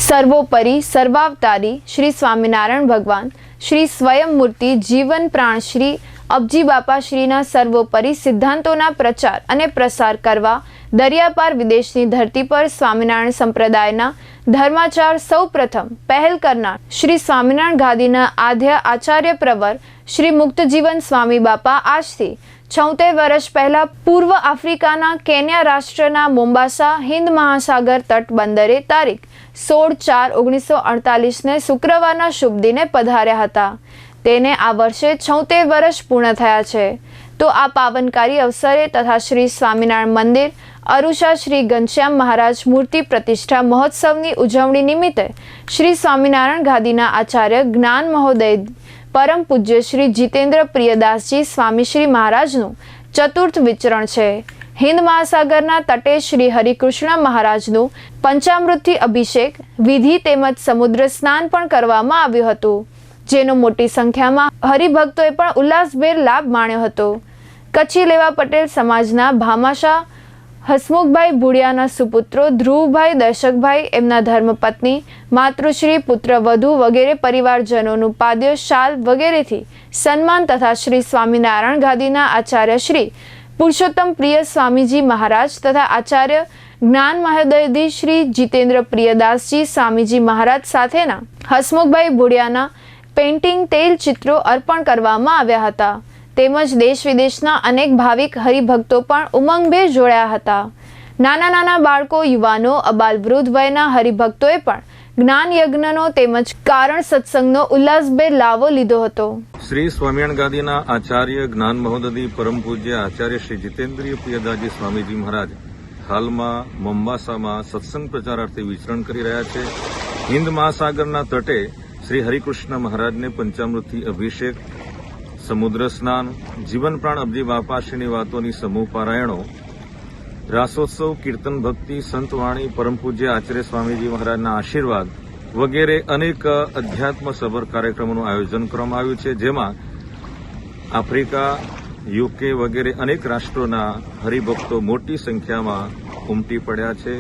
સર્વોપરી સર્વાવતારી શ્રી સ્વામિનારાયણ ભગવાન શ્રી સ્વયંમૂર્તિ જીવન પ્રાણ શ્રી અબજી બાપા શ્રીના સર્વોપરી સિદ્ધાંતોના પ્રચાર અને પ્રસાર કરવા દરિયાપાર વિદેશની ધરતી પર સ્વામિનારાયણ સંપ્રદાયના ધર્માચાર સૌ પ્રથમ પહેલ કરનાર શ્રી સ્વામિનારાયણ ગાદીના આદ્ય આચાર્ય પ્રવર શ્રી મુક્તજીવન સ્વામી બાપા આજથી 76 વર્ષ પહેલા પૂર્વ આફ્રિકાના કેન્યા રાષ્ટ્રના મોમ્બાસા હિન્દ મહાસાગર તટ બંદરે તારીખ 16/4/1948 શુક્રવારના શુભ દિને પધાર્યા હતા. તેને આ વર્ષે 76 વર્ષ પૂર્ણ થયા છે. તો આ પાવનકારી અવસરે તથા શ્રી સ્વામિનારાયણ મંદિર અરુષા શ્રી ઘનશ્યામ મહારાજ મૂર્તિ પ્રતિષ્ઠા મહોત્સવની ઉજવણી નિમિત્તે શ્રી સ્વામિનારાયણ ગાદીના આચાર્ય જ્ઞાન મહોદય પરમ પૂજ્ય શ્રી જીતેન્દ્ર પ્રિયદાસજી સ્વામીશ્રી મહારાજનું ચતુર્થ વિચરણ છે. હિન્દ મહાસાગરના તટે શ્રી હરિકૃષ્ણ મહારાજનું પંચામૃતથી અભિષેક વિધિ તેમજ સમુદ્ર સ્નાન પણ કરવામાં આવ્યું હતું, જેનો મોટી સંખ્યામાં હરિભક્તોએ પણ ઉલ્લાસભેર લાભ માણ્યો હતો. કચ્છી લેવા પટેલ સમાજના ભામાશા હસમુખભાઈ ભુડિયાના સુપુત્રો ધ્રુવભાઈ દર્શકભાઈ, એમના ધર્મપત્ની, માતૃશ્રી, પુત્રવધુ વગેરે પરિવારજનોનું પાદ્ય શાલ વગેરેથી સન્માન તથા શ્રી સ્વામિનારાયણ ગાદીના આચાર્ય શ્રી પુરુષોત્તમ પ્રિય સ્વામીજી મહારાજ તથા આચાર્ય જ્ઞાન મહોદયજી શ્રી જીતેન્દ્ર પ્રિયદાસજી સ્વામીજી મહારાજ સાથેના હસમુખભાઈ ભુડિયાના પેઇન્ટિંગ તેલ ચિત્રો અર્પણ કરવામાં આવ્યા હતા. તેમજ દેશ વિદેશના અનેક ભાવિક હરિભક્તો પણ ઉમંગભેર જોડાયા હતા. નાના નાના બાળકો, યુવાનો, અબાલ વૃદ્ધ વયના હરિભક્તોએ પણ જ્ઞાન યજ્ઞનો તેમજ કારણ સત્સંગનો ઉલ્લાસભેર લાવો લીધો હતો. શ્રી સ્વામિનારાયણ ગાદીના આચાર્ય જ્ઞાન મહોદય પરમ પૂજ્ય આચાર્ય શ્રી જીતેન્દ્રિય પ્રિયદાસજી સ્વામીજી મહારાજ હાલમાં મોમ્બાસામાં સત્સંગ પ્રચારાર્થે વિચરણ કરી રહ્યા છે. હિન્દ મહાસાગરના તટે શ્રી હરિકૃષ્ણ મહારાજને પંચામૃતથી અભિષેક, સમુદ્ર સ્નાન, જીવન પ્રાણ અબજી બાપાશ્રીની વાતોની સમૂહ પારાયણો, રાસોત્સવ, કીર્તન, ભક્તિ, સંતવાણી, પરમ પૂજ્ય આચાર્ય સ્વામીજી મહારાજના આશીર્વાદ વગેરે અનેક અધ્યાત્મ સભર કાર્યક્રમોનું આયોજન કરવામાં આવ્યું છે, જેમાં આફ્રિકા, યુકે વગેરે અનેક રાષ્ટ્રોના હરિભક્તો મોટી સંખ્યામાં ઉમટી પડ્યા છે.